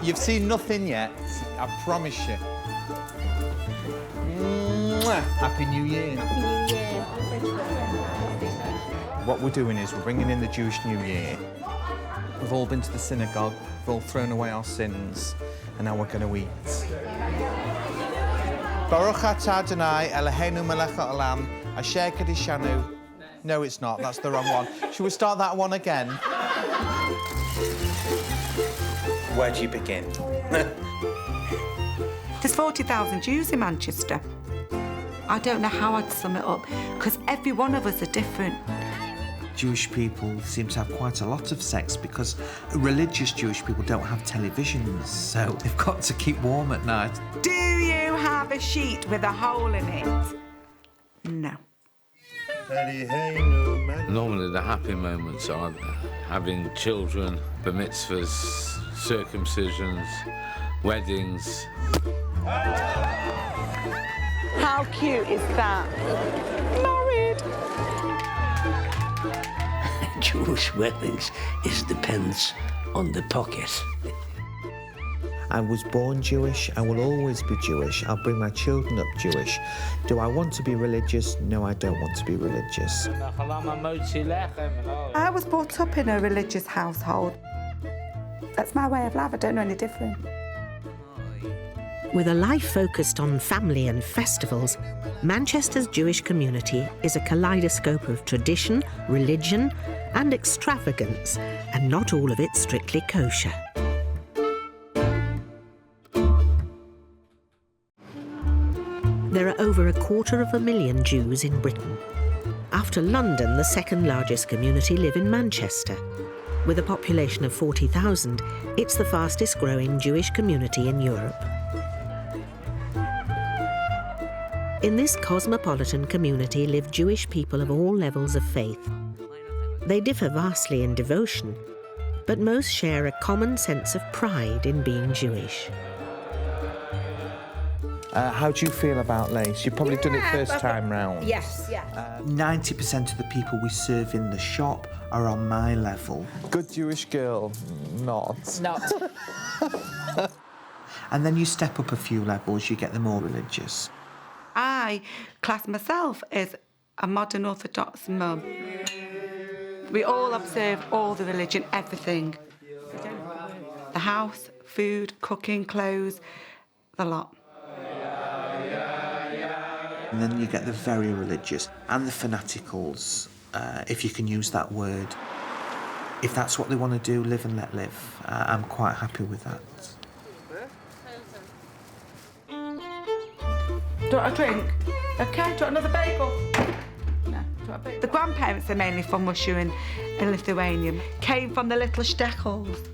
You've seen nothing yet, I promise you. Mwah. Happy New Year. Happy New Year. What we're doing is we're bringing in the Jewish New Year. We've all been to the synagogue, we've all thrown away our sins, and now we're going to eat. Baruch atah Adonai Eloheinu melech haolam, asher kadishanu. No, it's not. That's the wrong one. Should we start that one again? Where do you begin? There's 40,000 Jews in Manchester. I don't know how I'd sum it up, because every one of us are different. Jewish people seem to have quite a lot of sex because religious Jewish people don't have televisions, so they've got to keep warm at night. Do you have a sheet with a hole in it? No. Normally the happy moments are having children, bar mitzvahs, circumcisions, weddings. How cute is that? Married. Jewish weddings depends on the pocket. I was born Jewish, I will always be Jewish, I'll bring my children up Jewish. Do I want to be religious? No, I don't want to be religious. I was brought up in a religious household. That's my way of life, I don't know any different. With a life focused on family and festivals, Manchester's Jewish community is a kaleidoscope of tradition, religion and extravagance, and not all of it strictly kosher. There are over 250,000 Jews in Britain. After London, the second largest community live in Manchester. With a population of 40,000, it's the fastest growing Jewish community in Europe. In this cosmopolitan community live Jewish people of all levels of faith. They differ vastly in devotion, but most share a common sense of pride in being Jewish. How do you feel about lace? You've probably done it first time round. Yes, yeah. 90% of the people we serve in the shop are on my level. Good Jewish girl, not. Not. And then you step up a few levels, you get the more religious. I class myself as a modern Orthodox mum. We all observe all the religion, everything. The house, food, cooking, clothes, the lot. And then you get the very religious and the fanaticals, if you can use that word. If that's what they want to do, live and let live. I'm quite happy with that. Do you want a drink? Okay, do you want another bagel? No. Do you want a bagel? The grandparents are mainly from Russia and Lithuania. Came from the little shtekels.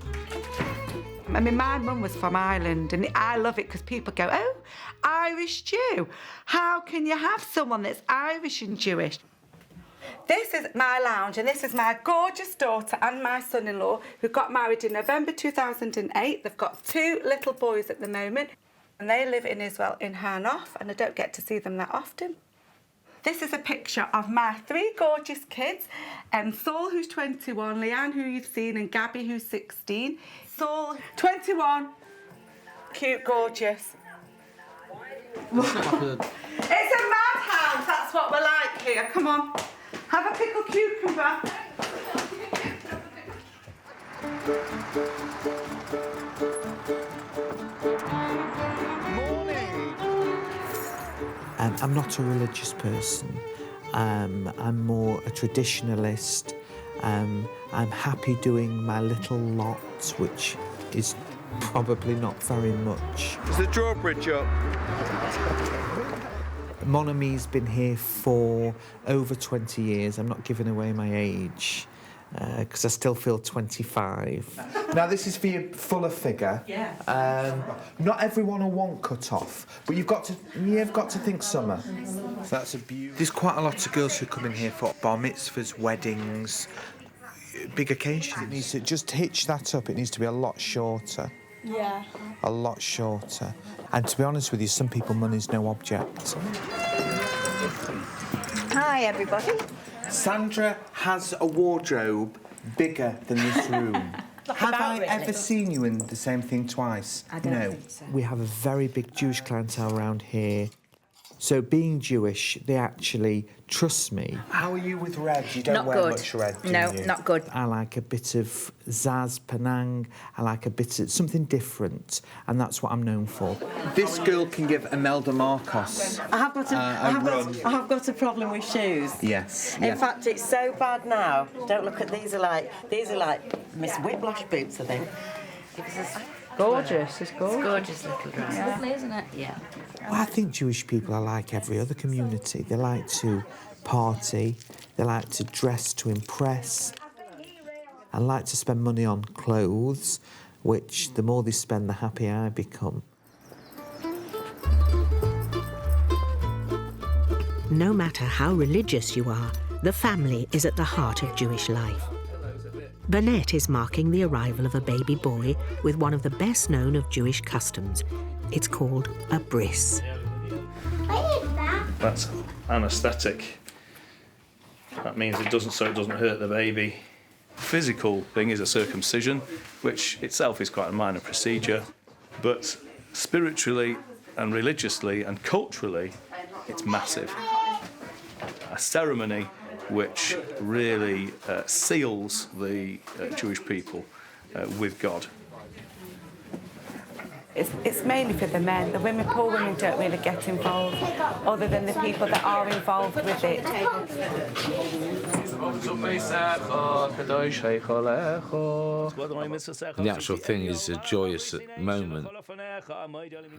I mean, my mum was from Ireland, and I love it because people go, oh, Irish Jew. How can you have someone that's Irish and Jewish? This is my lounge, and this is my gorgeous daughter and my son-in-law who got married in November 2008. They've got 2 little boys at the moment, and they live in Israel, in Hanof, and I don't get to see them that often. This is a picture of my 3 gorgeous kids, Saul, who's 21, Leanne, who you've seen, and Gabby, who's 16. Saul, 21, cute, gorgeous. It's a madhouse, that's what we're like here. Come on, have a pickled cucumber. I'm not a religious person. I'm more a traditionalist. I'm happy doing my little lot, which is probably not very much. Is the drawbridge up? Mon Ami's been here for over 20 years. I'm not giving away my age, because I still feel 25. Now, this is for your fuller figure. Yeah. Not everyone will want cut off, but you've got to think summer. So that's a beauty. There's quite a lot of girls who come in here for bar mitzvahs, weddings, big occasions. It needs to just hitch that up. It needs to be a lot shorter. Yeah. A lot shorter. And to be honest with you, some people, money's no object. Hi, everybody. Sandra has a wardrobe bigger than this room. Have I ever seen you in the same thing twice? I don't think so. We have a very big Jewish clientele around here. So being Jewish, they actually trust me. How are you with red? You don't Not wear good. much red, do No, you? not good. I like a bit of Zaz Penang. I like a bit of something different, and that's what I'm known for. This girl can give Imelda Marcos. I have got a problem with shoes. Yes. In fact, it's so bad now. Don't look at these. Are like Miss Whiplash boots, I think. Gorgeous, it's gorgeous. Gorgeous little dress. Lovely, isn't it? Yeah. Well, I think Jewish people are like every other community. They like to party, they like to dress to impress, and like to spend money on clothes, which the more they spend, the happier I become. No matter how religious you are, the family is at the heart of Jewish life. Burnett is marking the arrival of a baby boy with one of the best known of Jewish customs. It's called a bris. That's anaesthetic. That means it doesn't hurt the baby. Physical thing is a circumcision, which itself is quite a minor procedure, but spiritually and religiously and culturally, it's massive. A ceremony which really seals the Jewish people with God. It's mainly for the men. The women, poor women, don't really get involved, other than the people that are involved with it. The actual thing is a joyous moment.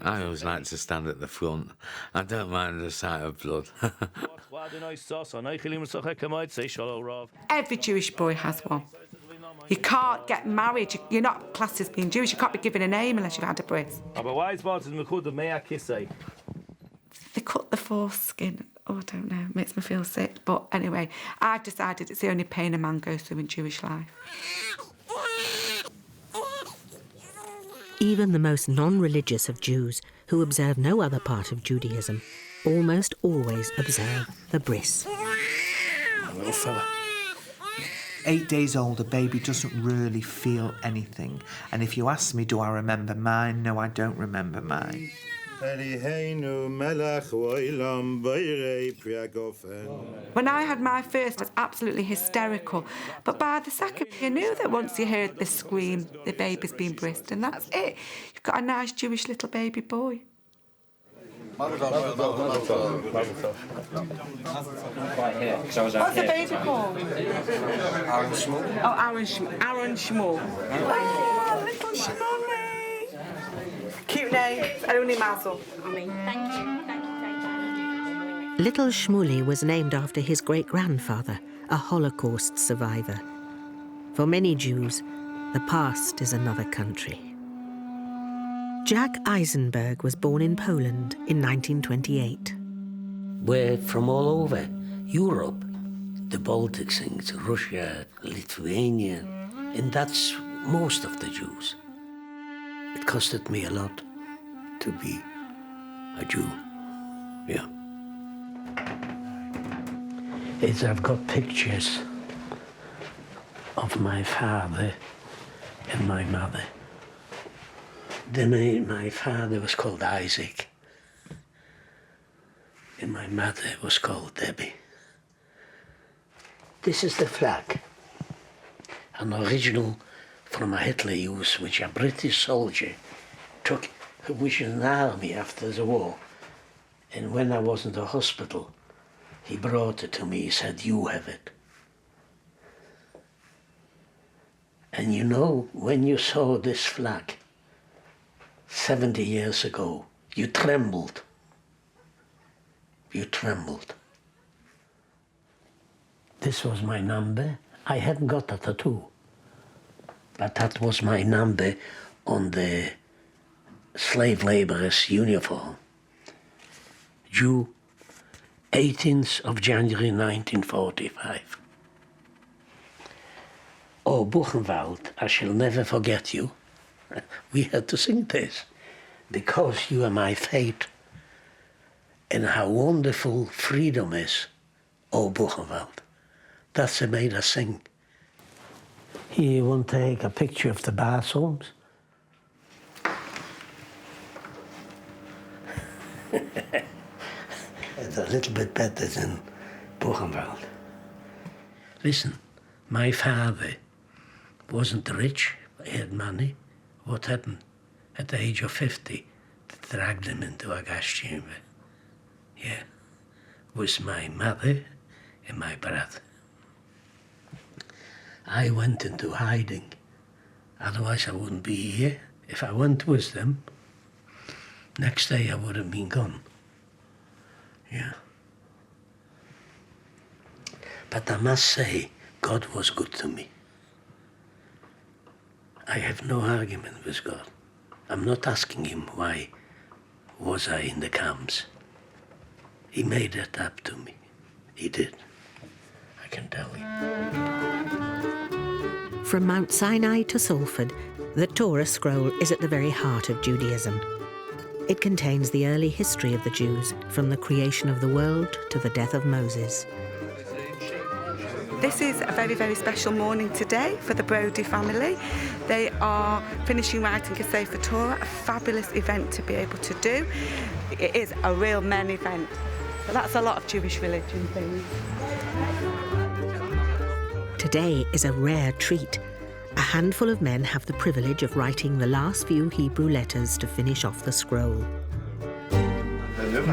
I always like to stand at the front. I don't mind the sight of blood. Every Jewish boy has one. You can't get married. You're not classed as being Jewish. You can't be given a name unless you've had a bris. They cut the foreskin. Oh, I don't know. It makes me feel sick. But anyway, I've decided it's the only pain a man goes through in Jewish life. Even the most non-religious of Jews, who observe no other part of Judaism, almost always observe the bris. Little fella. 8 days old, a baby doesn't really feel anything. And if you ask me, do I remember mine? No, I don't remember mine. When I had my first, I was absolutely hysterical. But by the second, you knew that once you heard the scream, the baby's been brised, and that's it. You've got a nice Jewish little baby boy. What's the baby called? Aaron Shmuel. Oh, Aaron Shmuel. Oh, little Shmuley. Cute name. Only Mazel. Thank you. Little Shmuley was named after his great-grandfather, a Holocaust survivor. For many Jews, the past is another country. Jack Eisenberg was born in Poland in 1928. We're from all over Europe, the Baltic things, Russia, Lithuania, and that's most of the Jews. It costed me a lot to be a Jew, yeah. I've got pictures of my father and my mother. My father was called Isaac, and my mother was called Debbie. This is the flag, an original from a Hitler use, which a British soldier took, which is an army after the war. And when I was in the hospital, he brought it to me, he said, "You have it." And you know, when you saw this flag, 70 years ago, you trembled. You trembled. This was my number. I hadn't got a tattoo, but that was my number on the slave laborer's uniform. Jew, 18th of January 1945. Oh, Buchenwald, I shall never forget you. We had to sing this, because you are my fate, and how wonderful freedom is, oh Buchenwald. That's what made us sing. You want to take a picture of the bathrooms? It's a little bit better than Buchenwald. Listen, my father wasn't rich, he had money. What happened? At the age of 50, they dragged him into a gas chamber. Yeah, with my mother and my brother. I went into hiding. Otherwise I wouldn't be here. If I went with them, next day I would have been gone. Yeah. But I must say, God was good to me. I have no argument with God. I'm not asking him why was I in the camps. He made that up to me. He did. I can tell you. From Mount Sinai to Salford, the Torah scroll is at the very heart of Judaism. It contains the early history of the Jews, from the creation of the world to the death of Moses. This is a very, very special morning today for the Brody family. They are finishing writing a Sefer Torah, a fabulous event to be able to do. It is a real men event, but that's a lot of Jewish religion things. Today is a rare treat. A handful of men have the privilege of writing the last few Hebrew letters to finish off the scroll.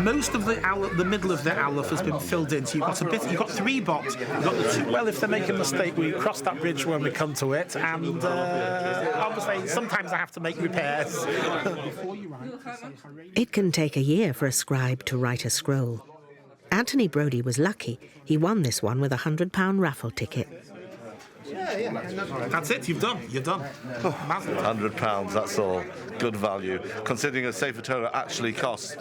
Most of the middle of the Aleph has been filled in, so you've got 3 bots. You've got the 2. Well, if they make a mistake, we cross that bridge when we come to it, and obviously sometimes I have to make repairs. It can take a year for a scribe to write a scroll. Anthony Brodie was lucky. He won this one with a £100 raffle ticket. That's it, you've done. £100, that's all. Good value. Considering a Sefer Torah actually costs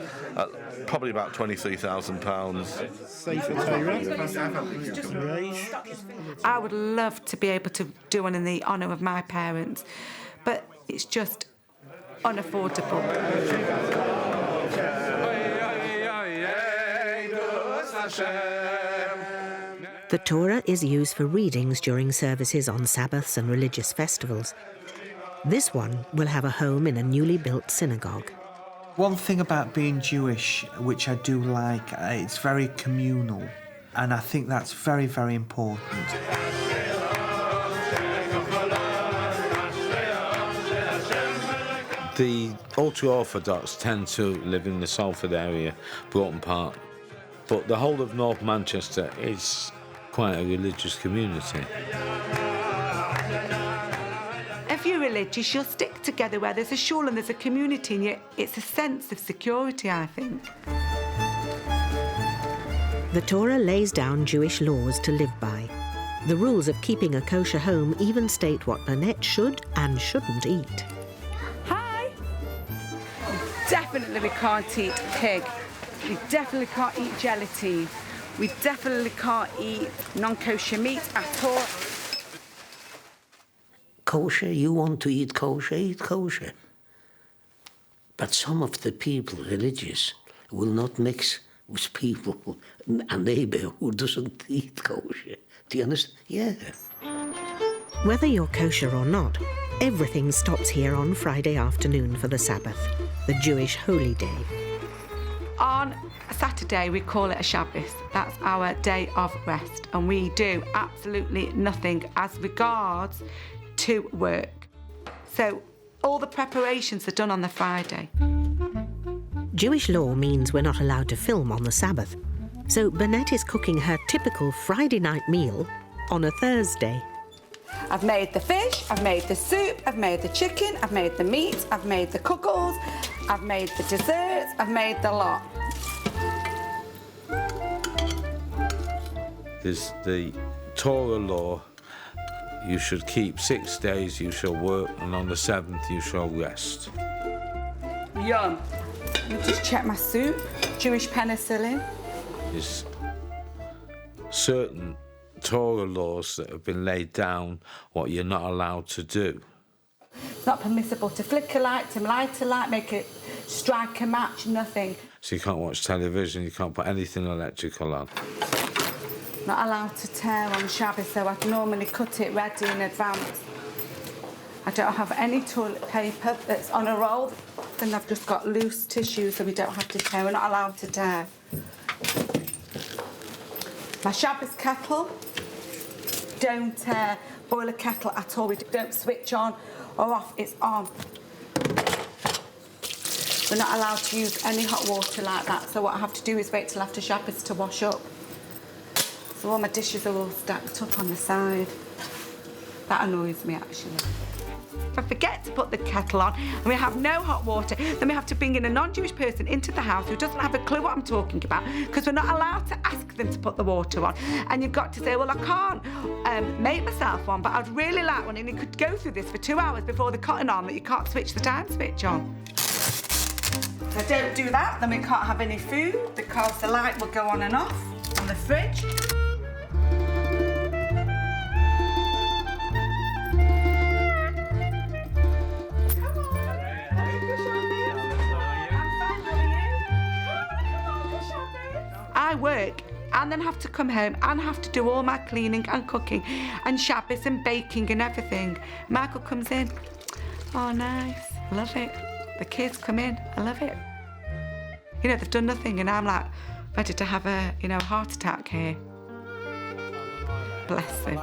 probably about £23,000. Sefer Torah. I would love to be able to do one in the honour of my parents, but it's just unaffordable. The Torah is used for readings during services on Sabbaths and religious festivals. This one will have a home in a newly built synagogue. One thing about being Jewish, which I do like, it's very communal, and I think that's very, very important. The ultra-Orthodox tend to live in the Salford area, Broughton Park, but the whole of North Manchester is quite a religious community. If you're religious, you'll stick together where there's a shul and there's a community, and it's a sense of security, I think. The Torah lays down Jewish laws to live by. The rules of keeping a kosher home even state what Burnett should and shouldn't eat. Hi! Definitely we can't eat pig. We definitely can't eat gelatine. We definitely can't eat non-kosher meat at all. Kosher, you want to eat kosher. But some of the people, religious, will not mix with people, a neighbour who doesn't eat kosher. Do you understand? Yeah. Whether you're kosher or not, everything stops here on Friday afternoon for the Sabbath, the Jewish holy day. On Saturday, we call it a Sabbath. That's our day of rest, and we do absolutely nothing as regards to work. So all the preparations are done on the Friday. Jewish law means we're not allowed to film on the Sabbath. So Burnett is cooking her typical Friday night meal on a Thursday. I've made the fish, I've made the soup, I've made the chicken, I've made the meat, I've made the cockles, I've made the desserts, I've made the lot. There's the Torah law. You should keep 6 days, you shall work, and on the 7th you shall rest. Yum. Let me just check my soup. Jewish penicillin. There's certain Torah laws that have been laid down what you're not allowed to do. It's not permissible to flick a light, to light a light, make it strike a match, nothing. So you can't watch television, you can't put anything electrical on. Not allowed to tear on Shabbos, so I'd normally cut it ready in advance. I don't have any toilet paper that's on a roll. Then I've just got loose tissue so we don't have to tear. We're not allowed to tear. My Shabbos kettle, don't boil a kettle at all. We don't switch on or off, it's on. We're not allowed to use any hot water like that, so what I have to do is wait till after Shabbos to wash up. So all my dishes are all stacked up on the side. That annoys me, actually. If I forget to put the kettle on and we have no hot water, then we have to bring in a non-Jewish person into the house who doesn't have a clue what I'm talking about, because we're not allowed to ask them to put the water on. And you've got to say, well, I can't make myself one, but I'd really like one. And you could go through this for 2 hours before the cutting on that you can't switch the time switch on. If I don't do that, then we can't have any food because the light will go on and off on the fridge. I work and then have to come home and have to do all my cleaning and cooking and Shabbos and baking and everything. Michael comes in. Oh, nice. Love it. The kids come in. I love it. You know, they've done nothing and I'm like ready to have a, you know, heart attack here. Bless them.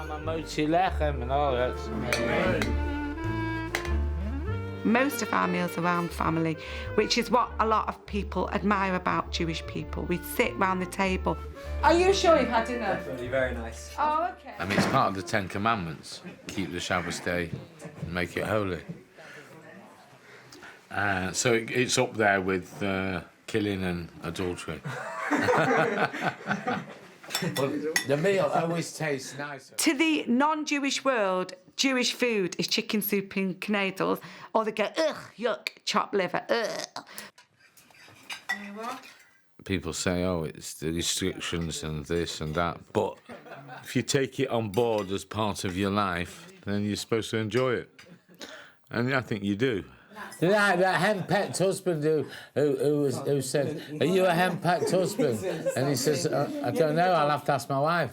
Most of our meals are around family, which is what a lot of people admire about Jewish people. We sit round the table. Are you sure you've had dinner? Definitely very nice. Oh, okay. I mean, it's part of the Ten Commandments. Keep the Shabbos day and make it holy. So it's up there with killing and adultery. Well, the meal always tastes nicer. To the non-Jewish world, Jewish food is chicken soup and knedels, or they go, ugh, yuck, chopped liver, ugh. People say, oh, it's the restrictions and this and that. But if you take it on board as part of your life, then you're supposed to enjoy it. And I think you do. Like that henpecked husband who said, are you a henpecked husband? And he says, I don't know, I'll have to ask my wife.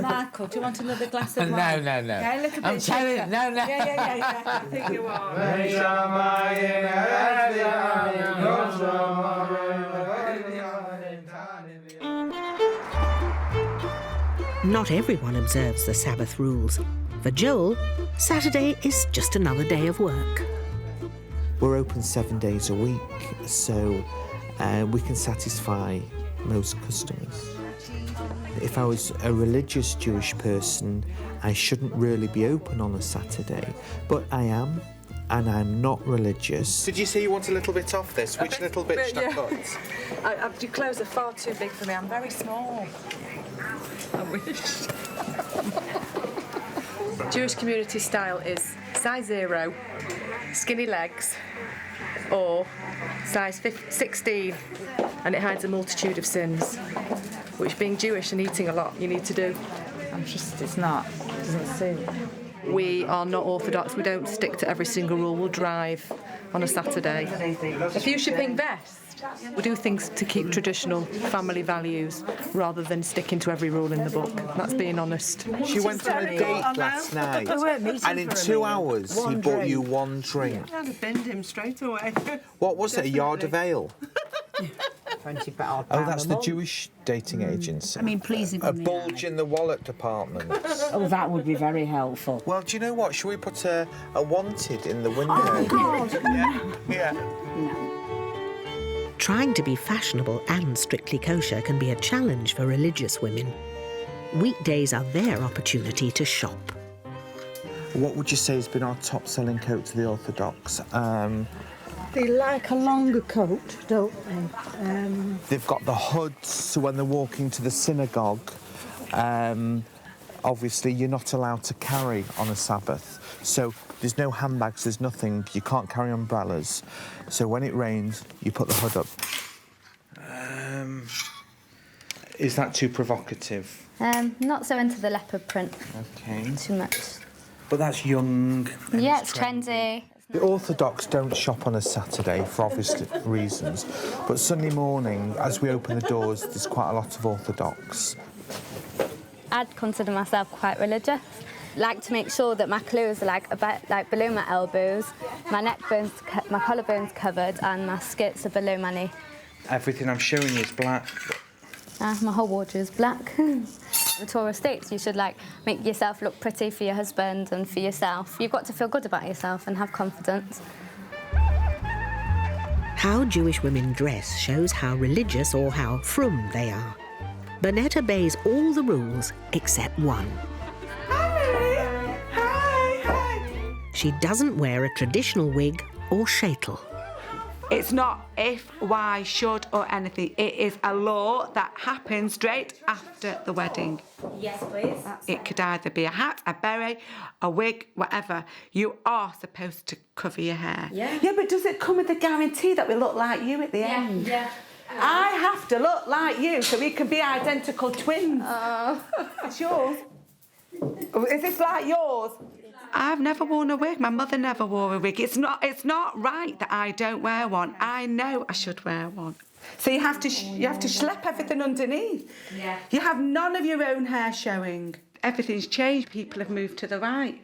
Michael, do you want another glass of wine? No. Yeah, a little bit I'm telling you, no. Yeah. I think you are. Not everyone observes the Sabbath rules. For Joel, Saturday is just another day of work. We're open 7 days a week, so we can satisfy most customers. If I was a religious Jewish person, I shouldn't really be open on a Saturday, but I am, and I'm not religious. Did you say you want a little bit off this? Which little bit should I cut? Your clothes are far too big for me. I'm very small. I wish. Jewish community style is size 0, skinny legs, or size 16, and it hides a multitude of sins, which being Jewish and eating a lot, you need to do. It doesn't suit. We are not orthodox. We don't stick to every single rule. We'll drive on a Saturday. A few shipping vests. We do things to keep traditional family values rather than sticking to every rule in the book. That's being honest. She went on a date last night, and in 2 hours he bought you one drink. I'd have binned him straight away. What was it, a yard of ale? £20. Oh, that's the Jewish dating agency. I mean, pleasing. A bulge in the wallet department. Oh, that would be very helpful. Well, do you know what? Should we put a wanted in the window? Oh, God. Yeah. No. Trying to be fashionable and strictly kosher can be a challenge for religious women. Weekdays are their opportunity to shop. What would you say has been our top-selling coat to the Orthodox? They like a longer coat, don't they? They've got the hoods, so when they're walking to the synagogue, obviously you're not allowed to carry on a Sabbath. So there's no handbags, there's nothing. You can't carry umbrellas. So when it rains, you put the hood up. Is that too provocative? Not so into the leopard print. Okay. Too much. But that's young. Yeah, it's trendy. The Orthodox don't shop on a Saturday for obvious reasons, but Sunday morning, as we open the doors, there's quite a lot of Orthodox. I'd consider myself quite religious. Like to make sure that my clothes are like below my elbows, my neckbones, my collarbones covered, and my skirts are below my knee. Everything I'm showing you is black. My whole wardrobe is black. The Torah states you should make yourself look pretty for your husband and for yourself. You've got to feel good about yourself and have confidence. How Jewish women dress shows how religious or how frum they are. Bernette obeys all the rules except one. She doesn't wear a traditional wig or shaitel. It's not if, why, should or anything. It is a law that happens straight after the wedding. Yes, please. It could either be a hat, a beret, a wig, whatever. You are supposed to cover your hair. Yeah. Yeah, but does it come with a guarantee that we look like you at the end? Yeah. I have to look like you so we can be identical twins. It's yours. Is this like yours? I've never worn a wig. My mother never wore a wig. It's not right that I don't wear one. I know I should wear one. So you have to schlep everything underneath. Yeah. You have none of your own hair showing. Everything's changed. People have moved to the right.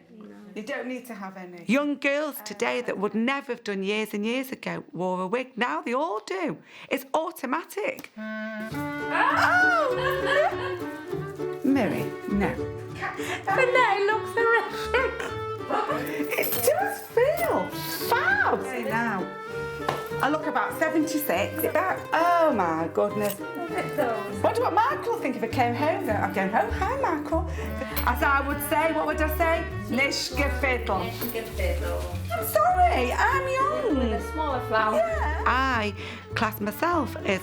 You don't need to have any. Young girls today that would never have done years and years ago wore a wig. Now they all do. It's automatic. Oh! Mary, no. But no, it looks horrific. It does feel fab. See now. I look about 76. Oh my goodness. What do Michael think if I came home? I'd go, oh, hi Michael. As I would say, what would I say? Nishke fiddle. I'm sorry, I'm young. With a smaller flower. Yeah. I class myself as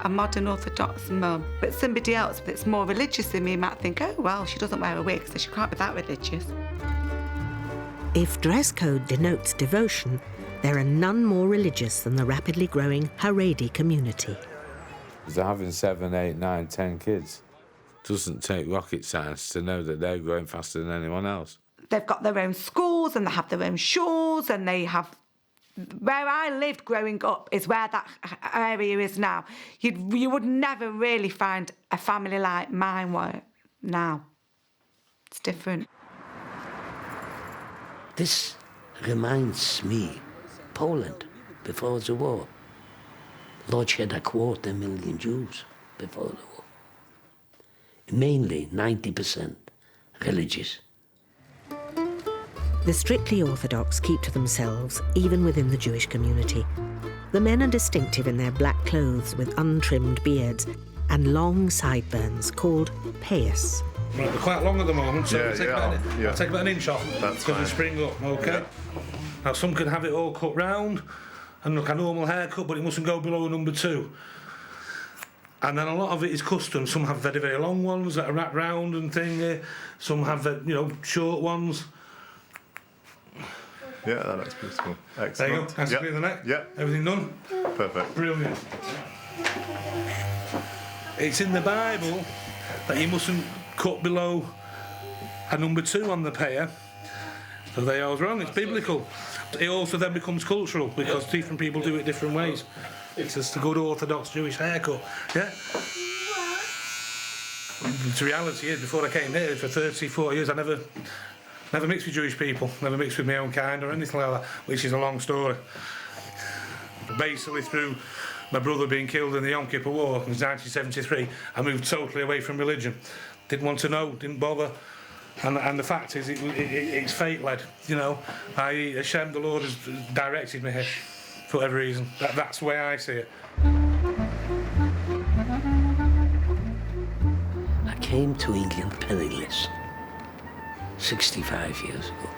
a modern Orthodox mum, but somebody else that's more religious than me might think, oh, well, she doesn't wear a wig, so she can't be that religious. If dress code denotes devotion, there are none more religious than the rapidly growing Haredi community. They're having 7, 8, 9, 10 kids. Doesn't take rocket science to know that they're growing faster than anyone else. They've got their own schools and they have their own shawls and they have... Where I lived growing up is where that area is now. You would never really find a family like mine now. It's different. This reminds me, Poland, before the war. Lord had 250,000 Jews before the war. Mainly 90% religious. The strictly Orthodox keep to themselves, even within the Jewish community. The men are distinctive in their black clothes with untrimmed beards and long sideburns called payas. Right, they're quite long at the moment, so I'll take about an inch off That's because they fine. spring up, okay? Yeah. Now, some can have it all cut round and look a normal haircut, but it mustn't go below number 2. And then a lot of it is custom. Some have very, very long ones that are wrapped round and thing. Some have, short ones. Yeah, that looks beautiful. Excellent. There you go. That's clear the neck. Yeah. Everything done. Perfect. Brilliant. It's in the Bible that you mustn't cut below a number 2 on the pair. So they are wrong. It's biblical. It also then becomes cultural because different people do it different ways. It's just a good Orthodox Jewish haircut. Yeah. The reality is, before I came here for 34 years, I never mixed with Jewish people, never mixed with my own kind or anything like that, which is a long story. Basically, through my brother being killed in the Yom Kippur War in 1973, I moved totally away from religion. Didn't want to know, didn't bother. And the fact is, it's fate-led, Hashem, the Lord, has directed me here for whatever reason. That's the way I see it. I came to England penniless 65 years ago.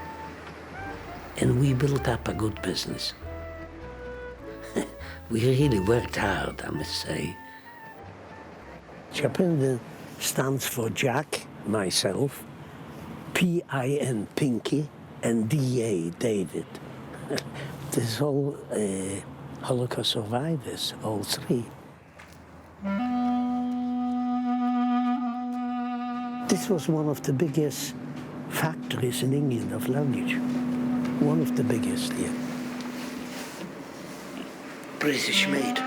And we built up a good business. We really worked hard, I must say. Chapin stands for Jack, myself, P-I-N, Pinky, and D-A, David. This all Holocaust survivors, all 3. This was one of the biggest factories in England of luggage. One of the biggest, yeah. British made.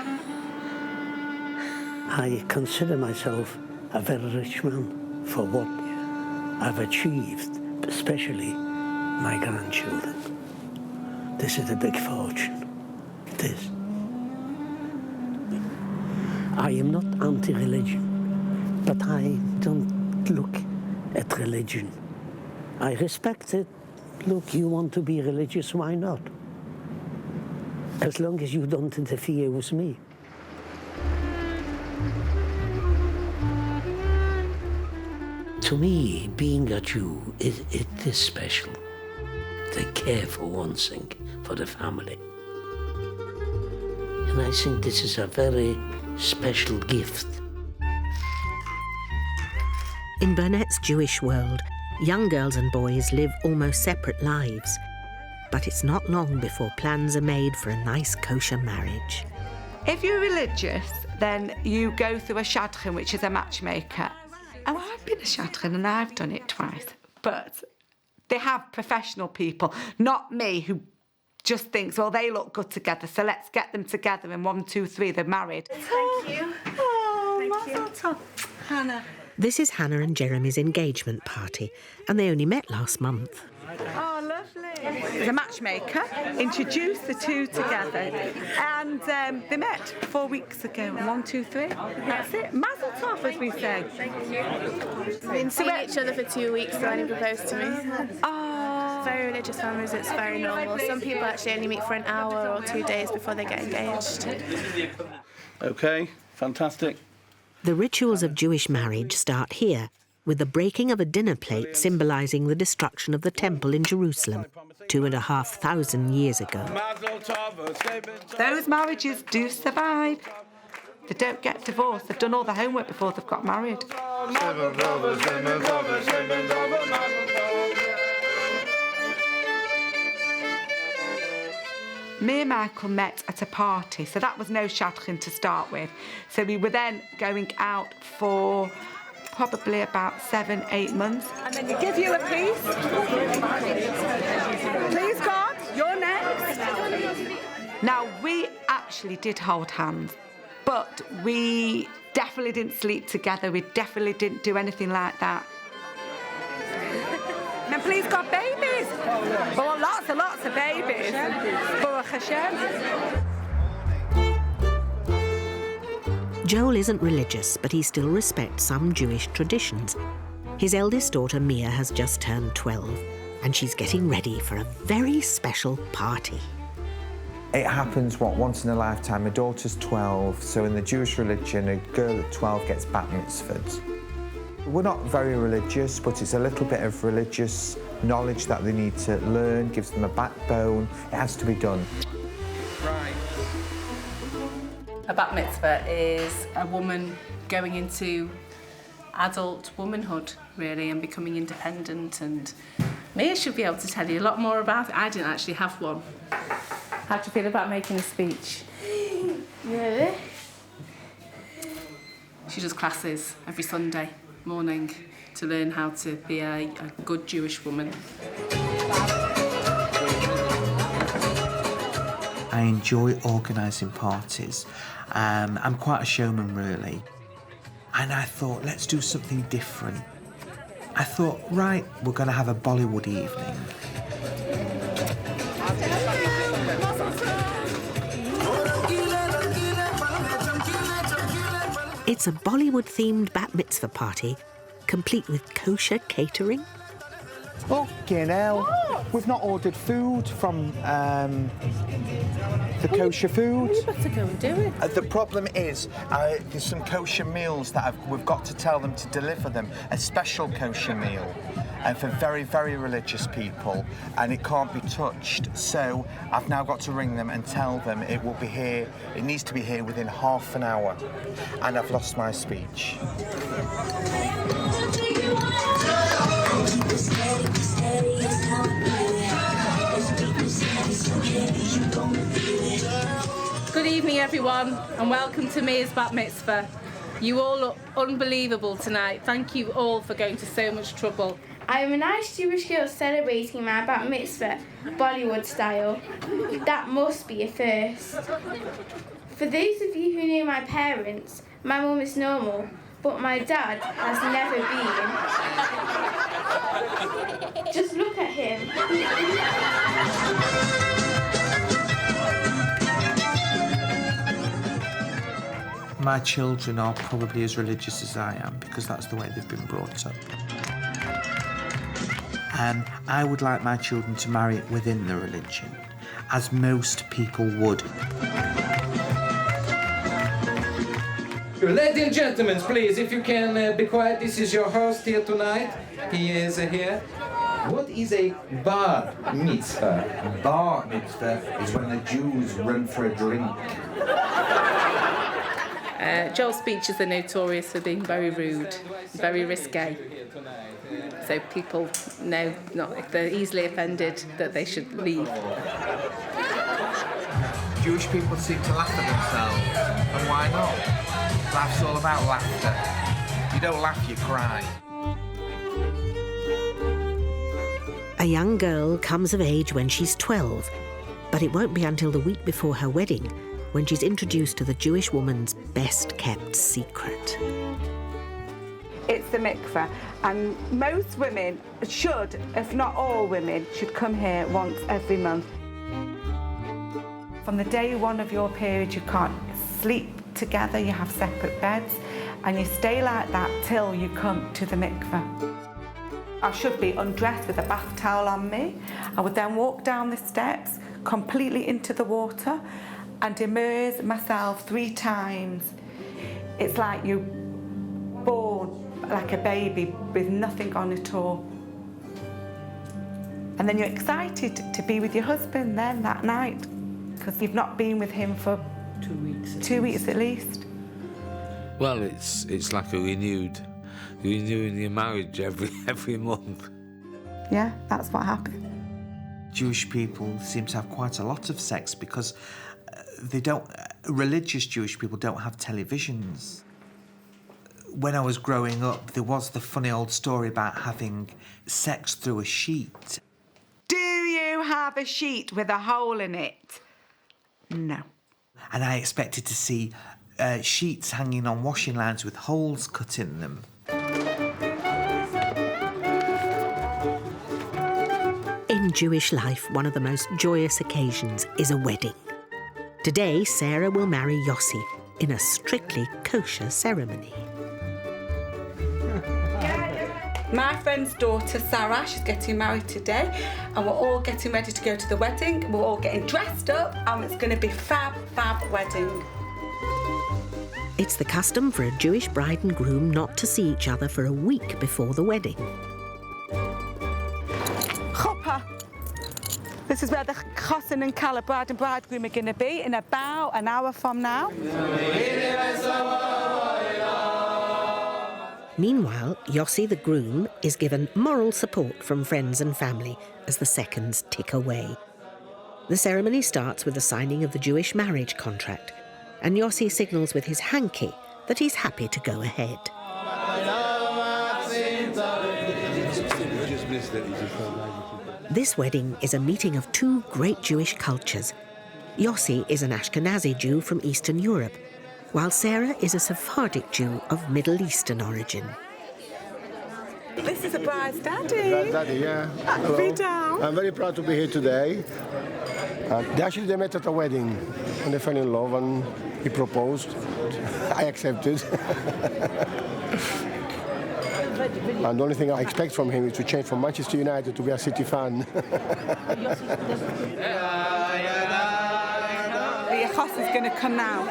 I consider myself a very rich man for what I've achieved, especially my grandchildren. This is a big fortune. This. I am not anti-religion, but I don't look at religion. I respect it. Look, you want to be religious, why not? As long as you don't interfere with me. To me, being a Jew, it is special. They care for one thing, for the family. And I think this is a very special gift. In Burnett's Jewish world, young girls and boys live almost separate lives. But it's not long before plans are made for a nice kosher marriage. If you're religious, then you go through a shadchan, which is a matchmaker. Oh, I've been a shadchan and I've done it twice. But they have professional people, not me, who just thinks, well, they look good together, so let's get them together and 1, 2, 3, they're married. Thank you. Oh, Mazel tov. Hannah. This is Hannah and Jeremy's engagement party, and they only met last month. Oh, lovely. The matchmaker introduced the two together, and they met 4 weeks ago. 1, 2, 3. That's it. Mazel tov, as we say. Thank you. We've been seeing each other for 2 weeks, so when he proposed to me. Oh. Very religious families, it's very normal. Some people actually only meet for an hour or 2 days before they get engaged. Okay, fantastic. The rituals of Jewish marriage start here, with the breaking of a dinner plate symbolising the destruction of the temple in Jerusalem 2,500 years ago. Those marriages do survive. They don't get divorced. They've done all the homework before they've got married. Me and Michael met at a party, so that was no shadchan to start with. So we were then going out for probably about 7, 8 months. And then you give you a piece. Please, God, you're next. Now, we actually did hold hands, but we definitely didn't sleep together. We definitely didn't do anything like that. And please, God, babies. Well, lots and lots of babies. Baruch Hashem. Joel isn't religious, but he still respects some Jewish traditions. His eldest daughter, Mia, has just turned 12, and she's getting ready for a very special party. It happens, once in a lifetime. My daughter's 12, so in the Jewish religion, a girl at 12 gets bat mitzvahed. We're not very religious, but it's a little bit of religious knowledge that they need to learn, gives them a backbone. It has to be done. Right. A bat mitzvah is a woman going into adult womanhood, really, and becoming independent. And Mia should be able to tell you a lot more about it. I didn't actually have one. How do you feel about making a speech? Really? She does classes every Sunday morning to learn how to be a good Jewish woman. I enjoy organising parties. I'm quite a showman, really. And I thought, let's do something different. I thought, right, we're going to have a Bollywood evening. It's a Bollywood-themed bat mitzvah party, complete with kosher catering. Fucking hell. We've not ordered food from the kosher food. You better go and do it. The problem is, there's some kosher meals that we've got to tell them to deliver them. A special kosher meal for very, very religious people, and it can't be touched. So I've now got to ring them and tell them it will be here. It needs to be here within half an hour. And I've lost my speech. Good evening, everyone, and welcome to Mia's bat mitzvah. You all look unbelievable tonight. Thank you all for going to so much trouble. I am a nice Jewish girl celebrating my bat mitzvah, Bollywood style. That must be a first. For those of you who know my parents, my mum is normal, but my dad has never been. Just look at him. My children are probably as religious as I am because that's the way they've been brought up. And I would like my children to marry within the religion, as most people would. Ladies and gentlemen, please, if you can be quiet, this is your host here tonight. He is here. What is a bar mitzvah? Bar mitzvah is when the Jews run for a drink. Joel's speeches are notorious for being very rude, very risque. So people know not if they're easily offended that they should leave. Jewish people seem to laugh at themselves, and why not? Life's all about laughter. You don't laugh, you cry. A young girl comes of age when she's 12, but it won't be until the week before her wedding when she's introduced to the Jewish woman's best-kept secret. It's the mikveh, and most women should, if not all women, should come here once every month. From the day one of your period, you can't sleep together, you have separate beds, and you stay like that till you come to the mikveh. I should be undressed with a bath towel on me. I would then walk down the steps completely into the water and immerse myself 3 times. It's like you're born like a baby with nothing on at all. And then you're excited to be with your husband then that night, because you've not been with him for 2 weeks. 2 weeks at least. Well, it's like a renewing your marriage every month. Yeah, that's what happened. Jewish people seem to have quite a lot of sex because religious Jewish people don't have televisions. When I was growing up, there was the funny old story about having sex through a sheet. Do you have a sheet with a hole in it? No. And I expected to see sheets hanging on washing lines with holes cut in them. In Jewish life, one of the most joyous occasions is a wedding. Today, Sarah will marry Yossi in a strictly kosher ceremony. My friend's daughter, Sarah, she's getting married today, and we're all getting ready to go to the wedding. We're all getting dressed up, and it's going to be fab wedding. It's the custom for a Jewish bride and groom not to see each other for a week before the wedding. Chuppah. This is where the chassan and kala, bride and bridegroom, are going to be in about an hour from now. Meanwhile, Yossi the groom is given moral support from friends and family as the seconds tick away. The ceremony starts with the signing of the Jewish marriage contract, and Yossi signals with his hanky that he's happy to go ahead. This wedding is a meeting of 2 great Jewish cultures. Yossi is an Ashkenazi Jew from Eastern Europe, while Sarah is a Sephardic Jew of Middle Eastern origin. This is a bride's daddy. Daddy, yeah. Hello. Be down. I'm very proud to be here today. They met at a wedding, and they fell in love, and he proposed. I accepted. And the only thing I expect from him is to change from Manchester United to be a City fan. The chassan is going to come now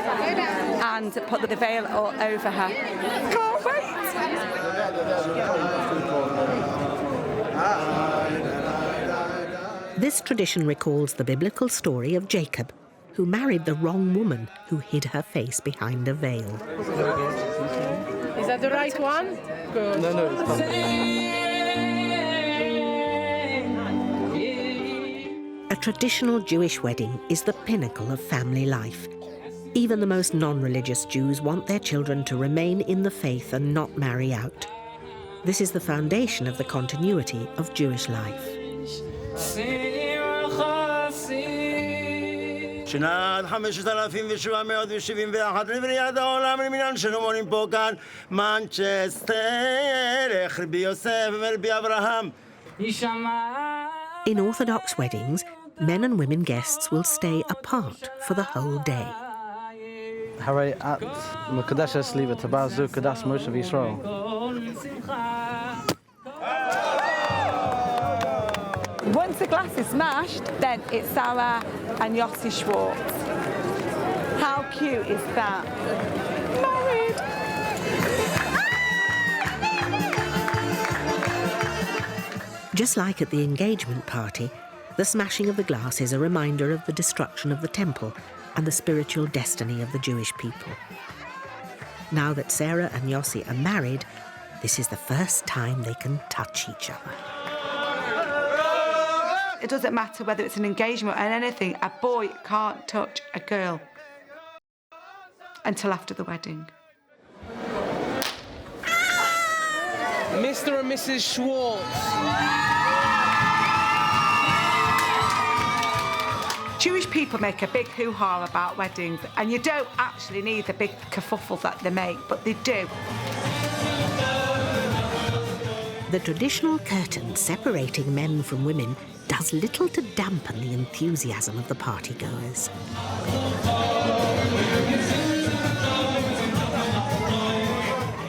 and put the veil all over her. Can't wait! This tradition recalls the biblical story of Jacob, who married the wrong woman who hid her face behind a veil. Is that the right one? Good. No. A traditional Jewish wedding is the pinnacle of family life. Even the most non-religious Jews want their children to remain in the faith and not marry out. This is the foundation of the continuity of Jewish life. שנת 5771 לבריאת העולם למניין שלומונים פה כאן, מנצ'סטר, איך רבי יוסף ורבי אברהם. In Orthodox weddings, men and women guests will stay apart for the whole day. הרי את מקדשת לי וטבעת זו קדש משה וישראל. Once the glass is smashed, then it's Sarah and Yossi Schwartz. How cute is that? Married! Just like at the engagement party, the smashing of the glass is a reminder of the destruction of the temple and the spiritual destiny of the Jewish people. Now that Sarah and Yossi are married, this is the first time they can touch each other. It doesn't matter whether it's an engagement or anything, a boy can't touch a girl until after the wedding. Mr. and Mrs. Schwartz. Jewish people make a big hoo-ha about weddings, and you don't actually need the big kerfuffle that they make, but they do. The traditional curtain separating men from women does little to dampen the enthusiasm of the partygoers.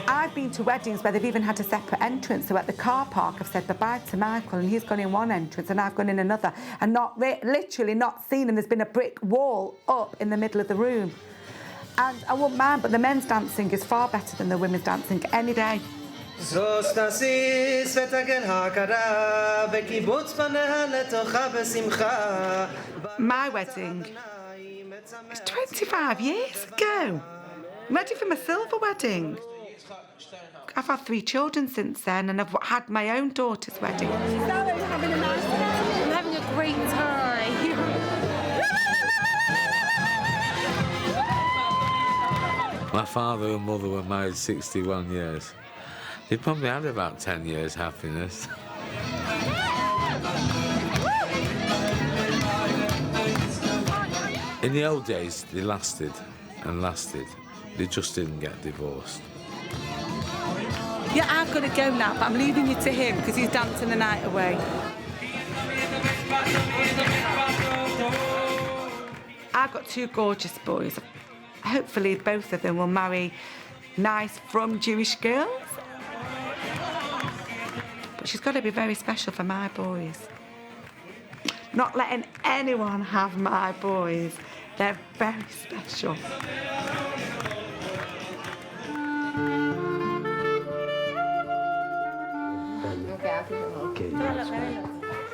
I've been to weddings where they've even had a separate entrance, so at the car park I've said bye-bye to Michael and he's gone in one entrance and I've gone in another, and literally not seen him. There's been a brick wall up in the middle of the room. And I wouldn't mind, but the men's dancing is far better than the women's dancing any day. My wedding is 25 years ago. I'm ready for my silver wedding. I've had 3 children since then, and I've had my own daughter's wedding. I'm having a great time. My father and mother were married 61 years. They probably had about 10 years happiness. In the old days, they lasted and lasted. They just didn't get divorced. Yeah, I've got to go now, but I'm leaving you to him because he's dancing the night away. I've got 2 gorgeous boys. Hopefully both of them will marry nice, from Jewish girls. But she's got to be very special for my boys. Not letting anyone have my boys. They're very special.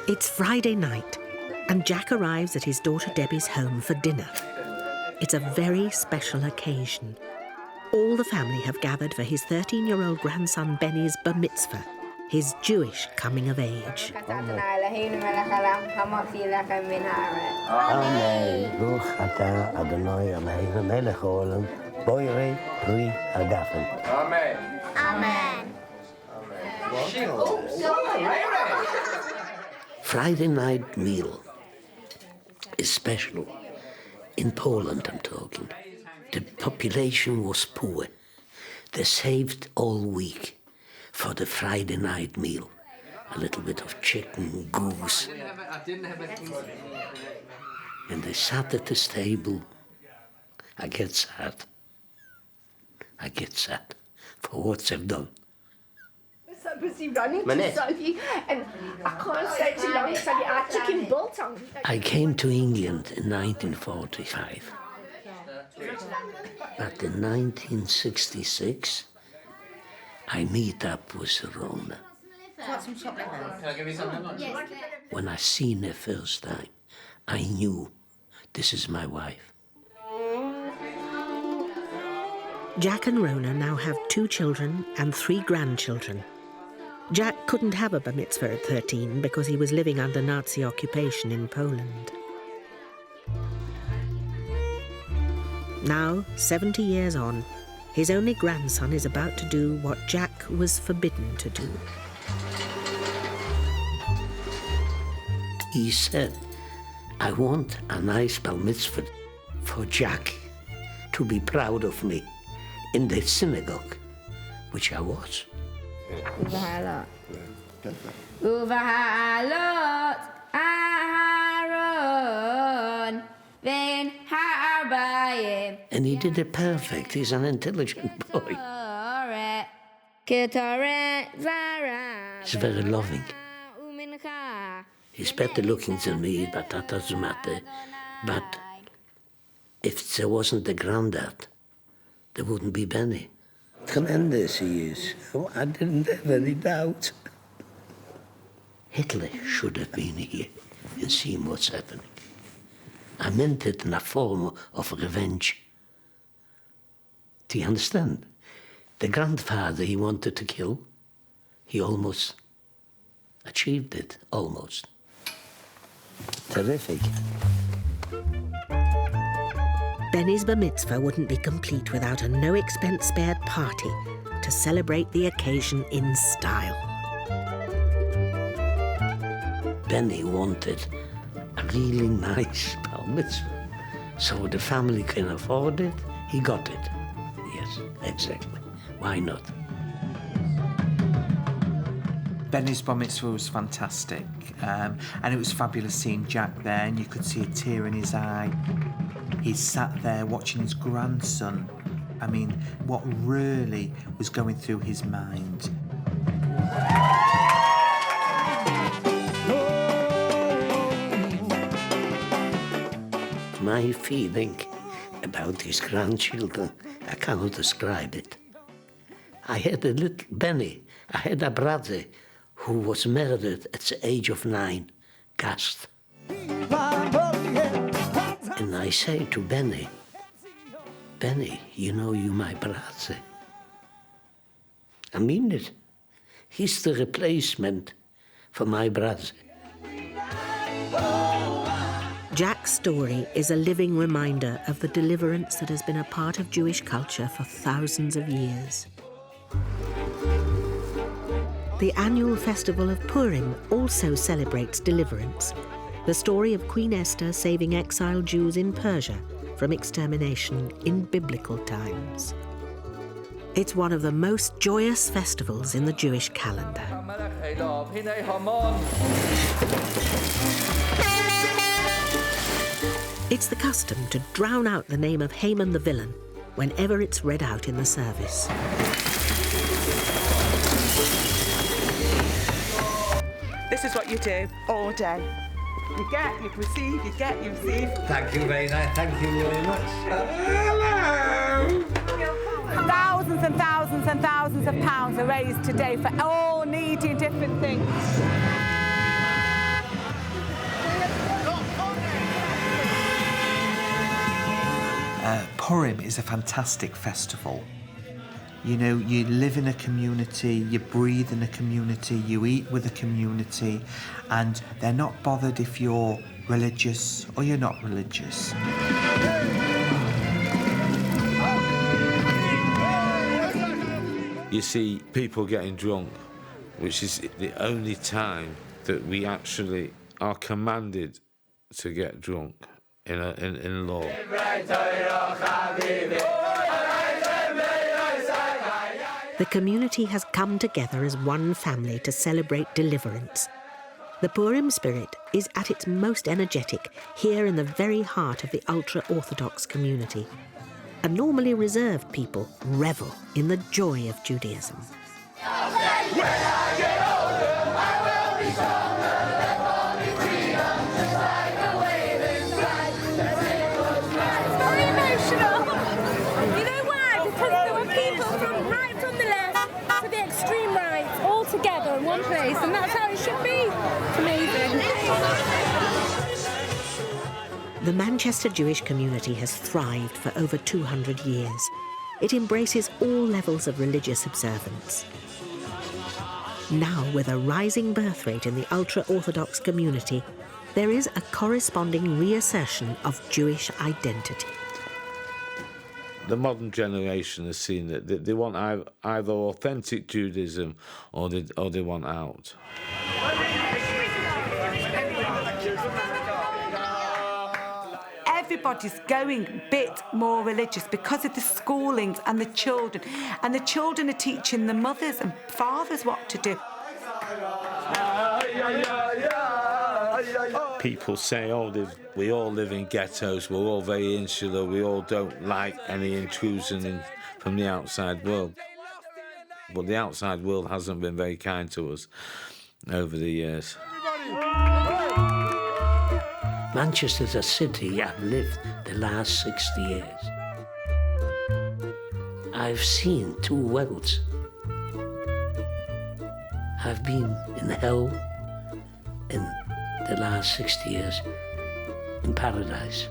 It's Friday night, and Jack arrives at his daughter Debbie's home for dinner. It's a very special occasion. All the family have gathered for his 13-year-old grandson Benny's bar mitzvah, his Jewish coming of age. Amen. Baruch atah Adonai Eloheinu melech haolam, borei pri hagafen. Amen. Amen. Friday night meal is special. In Poland, I'm talking. The population was poor. They saved all week for the Friday night meal. A little bit of chicken, goose. And they sat at this table. I get sad. I get sad for what they've done. So busy running to Sophie, and I can't stay too long, so I took him bolt on. I came to England in 1945. But in 1966, I meet up with Rona. Can I give you something? Yes. When I seen her first time, I knew this is my wife. Jack and Rona now have 2 children and 3 grandchildren. Jack couldn't have a bar mitzvah at 13 because he was living under Nazi occupation in Poland. Now, 70 years on, his only grandson is about to do what Jack was forbidden to do. He said, I want a nice bar mitzvah for Jack to be proud of me in the synagogue, which I was. And he did it perfect. He's an intelligent boy. He's very loving. He's better looking than me, but that doesn't matter. But if there wasn't the granddad, there wouldn't be Benny. Tremendous he is. Oh, I didn't have any doubt. Hitler should have been here and seen what's happening. I meant it in a form of revenge. Do you understand? The grandfather he wanted to kill, he almost achieved it, almost. Terrific. Benny's bar mitzvah wouldn't be complete without a no-expense-spared party to celebrate the occasion in style. Benny wanted a really nice bar mitzvah, so the family can afford it. He got it. Yes, exactly. Why not? Benny's bar mitzvah was fantastic, and it was fabulous seeing Jack there, and you could see a tear in his eye. He sat there watching his grandson. I mean, what really was going through his mind? My feeling about his grandchildren, I cannot describe it. I had a little Benny. I had a brother who was murdered at the age of 9, gassed. And I say to Benny, Benny, you know you're my brother. I mean it. He's the replacement for my brother. Jack's story is a living reminder of the deliverance that has been a part of Jewish culture for thousands of years. The annual festival of Purim also celebrates deliverance, the story of Queen Esther saving exiled Jews in Persia from extermination in biblical times. It's one of the most joyous festivals in the Jewish calendar. It's the custom to drown out the name of Haman the villain whenever it's read out in the service. This is what you do all day. You get, you receive, you get, you receive. Thank you very much. Thank you very much. Hello! Thousands and thousands and thousands of pounds are raised today for all needing different things. Purim is a fantastic festival. You know, you live in a community, you breathe in a community, you eat with a community, and they're not bothered if you're religious or you're not religious. You see people getting drunk, which is the only time that we actually are commanded to get drunk in law. The community has come together as one family to celebrate deliverance. The Purim spirit is at its most energetic here in the very heart of the ultra-Orthodox community. A normally reserved people revel in the joy of Judaism. Place, and that's how it should be. It's amazing. The Manchester Jewish community has thrived for over 200 years. It embraces all levels of religious observance. Now, with a rising birth rate in the ultra-Orthodox community, there is a corresponding reassertion of Jewish identity. The modern generation has seen that they want either authentic Judaism or they want out. everybody's going a bit more religious because of the schoolings and the children. And the children are teaching the mothers and fathers what to do. People say, we all live in ghettos, we're all very insular, we all don't like any intrusion from the outside world. But the outside world hasn't been very kind to us over the years. Manchester's a city I've lived the last 60 years. I've seen two worlds. I've been in hell in the last 60 years, in paradise.